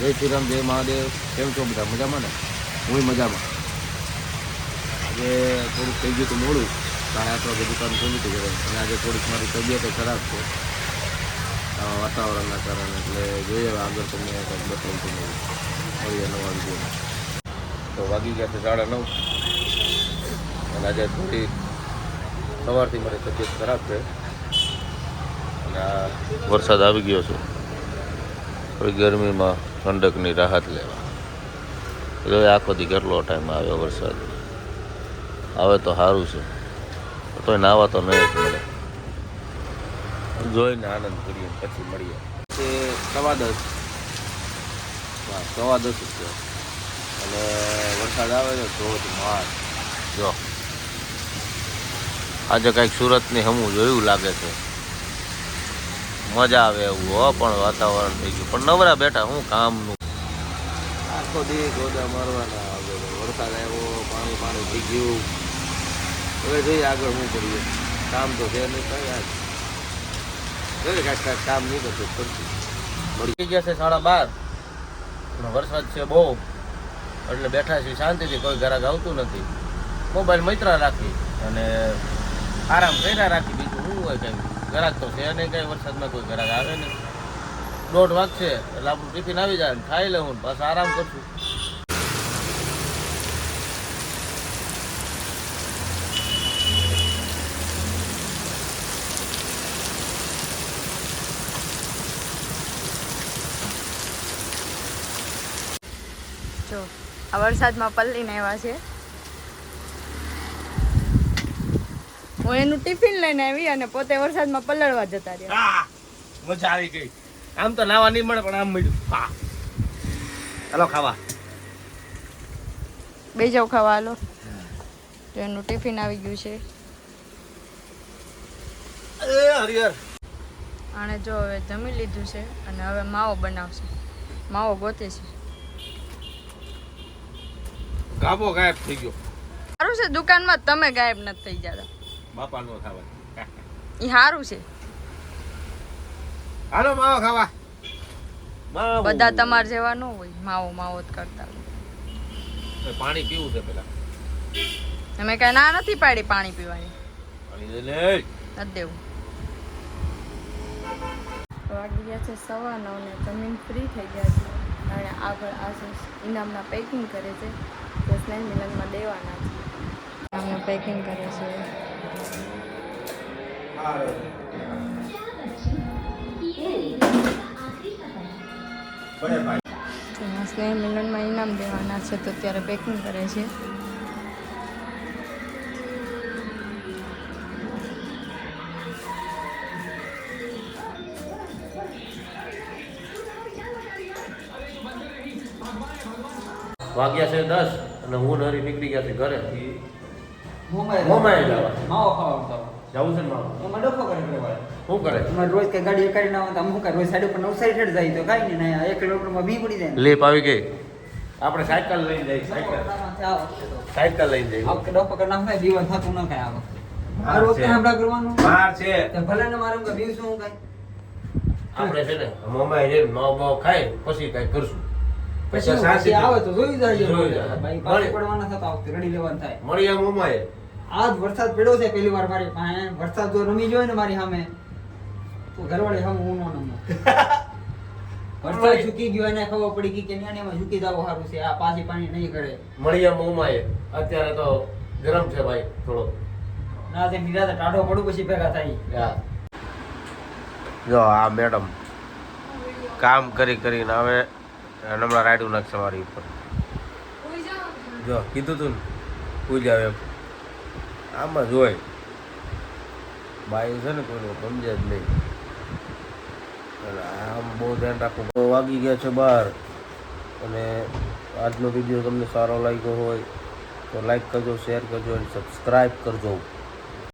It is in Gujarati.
જય શ્રી રામ, જય મહાદેવ. કેમ છો બધા? મજામાં ને? હું મજામાં. આજે થોડુંક થઈ ગયું હતું મોડું, 8:30 વાગે દુકાન ખોલી હતી ઘરે, અને આજે થોડીક મારી તબિયત ખરાબ છે વાતાવરણના કારણે. એટલે જોઈએ આગળ તમને કંઈક બતાવું છું. મળીએ નવા વિડીયોમાં. તો વાગી ગયા છે 9:30, અને આજે થોડી સવારથી મારી તબિયત ખરાબ છે, અને આ વરસાદ આવી ગયો છે. થોડી ગરમીમાં ઠંડકની રાહત લેવા જો આખો દી કેટલો ટાઈમ આવ્યો વરસાદ. આવે તો સારું છે, તોય નાવા તો નહીં જ મળે. જોઈને આનંદ કરીએ, પછી મળીએ. તે 10:15, 10:15 જ છે, અને વરસાદ આવે છે ધોધમાર. જો આજે કંઈક સુરતની હમું જોયું લાગે છે. મજા આવે એવું હો, પણ વાતાવરણ થઈ ગયું. પણ નવરા બેઠા, હું કામનું આખો દી ગોદા મારવાના. વરસાદ આવ્યો, પાણી પાણી થઈ ગયું. હવે જોઈએ આગળ શું કરીએ. કામ તો છે નહીં કઈ. આજ જોઈએ કાંઈક કામ નહીં કરતું કરશું. મળી ગયા છે 12:30. વરસાદ છે બહુ, એટલે બેઠા છીએ શાંતિથી. કોઈ ઘરાક આવતું નથી. મોબાઈલ મૈત્રા રાખી અને આરામ કર્યા રાખી. બીજું શું હોય? કંઈ ઘરાક તો છે નહીં, કંઈ વરસાદમાં કોઈ ઘરાક આવે નહીં. 1:30 વાગશે એટલે આપણું ટિફિન આવી જાય, ખાઈ લઉં, બસ આરામ કરશું. જો આ વરસાદમાં પલ્લીને આવ્યા છે. હું એનું ટિફિન લઈને આવી અને પોતે વરસાદમાં પલળવા જતા રહ્યા. મજા આવી ગઈ. આમ તો નાવા નહીં મળે, પણ આમ મળ્યું. હાલો ખાવા. બે જાવ ખાવા હાલો. તો એનું ટિફિન આવી ગયું છે. હરિહર આણે જો હવે જમી લીધું છે, અને હવે માવો બનાવશે. માવો ગોતે છે. ગાભો ગાયબ થઈ ગયો. સારું છે દુકાનમાં તમે ગાયબ નથી થઈ જતા. બાપા નો ખાવા. એ સારું છે. હાલો માવો ખાવા. બધા તમારે જેવા ન હોય, માવો માવો જ કરતા હોય. પાણી પીવું છે પેલા. અમે કઈ ના નથી પાડી પાણી પીવાની. પાણી લે નથી દેવું. વાગી ગયા છે 9:15 ને જમીન ફ્રી થઈ ગયા છે. અને આગળ આશીષ ઇનામના પેકિંગ કરે છે. જસલાઈ મિલનમાં દેવાના છે. ઇનામના પેકિંગ કરે છે. સ્નેહ મિલનમાં ઇનામ દેવાના છે, તો ત્યારે પેકિંગ કરે છે. વાગ્યા છે 10, અને હું નરી નીકળી ગયા છે ઘરે. મોમાએ માવો ખાવા જવું છે ને માવો. એમાં ડખો કરે ભાઈ. શું કરે? અમારે રોજ કઈ ગાડી કરી ના હોય, અમુક રોજ સાઈડ ઉપર નવસારી હેડ જાય તો કાંઈ નહીં, 1 કિલોમીટરમાં ભી પડી જાય. લીપ આવી ગઈ. આપણે સાયકલ લઈને જઈએ. સાયકલ લઈને જઈએ. આ વખતે ડખો કરી નાખતા જીવન થતું ન કાંઈ. આ વખતે આ રોજ કઈ હમણાં કરવાનું બહાર છે. તો ભલે ને મારે બીજું શું કાંઈ. આપણે છે ને મોમાએ જઈને માવો બાવો ખાઈ પછી કઈ કરશું. પછી સાસી આવે તો જોઈ જાય. જોઈ જાય. ભાઈ પાણી પડવાના થતા વખતે રડી લેવાનું થાય. મળીએ મોમાએ. આજ વરસાદ પડ્યો છે પહેલી વાર મારી પાસે. વરસાદ જો રમી જોય ને મારી સામે, તો ઘરવાળી સામે હું નો નમો. વરસાદ ઝૂકી ગયો એને ખબર પડી ગઈ કે ન્યાણીમાં ઝૂકી જાવ સારું છે, આ પાછી પાણી નહીં કરે. મળીએ મોમાએ. અત્યારે તો ગરમ છે ભાઈ થોડો. ના તે નિરાતે ટાઢો પડું પછી ભેગા થાય. જો આ મેડમ કામ કરી કરીને હવે હમણાં રાયડું નાખશે મારી ઉપર. જો કીધું તું ને પૂજ આવે આમાં જોઈ બાયું છે ને કોઈને સમજે જ નહીં. આમ બહુ ધ્યાન રાખવું. વાગી ગયા છે 12, અને આજનો વિડીયો તમને સારો લાગ્યો હોય તો લાઈક કરજો, શેર કરજો અને સબસ્ક્રાઈબ કરજો.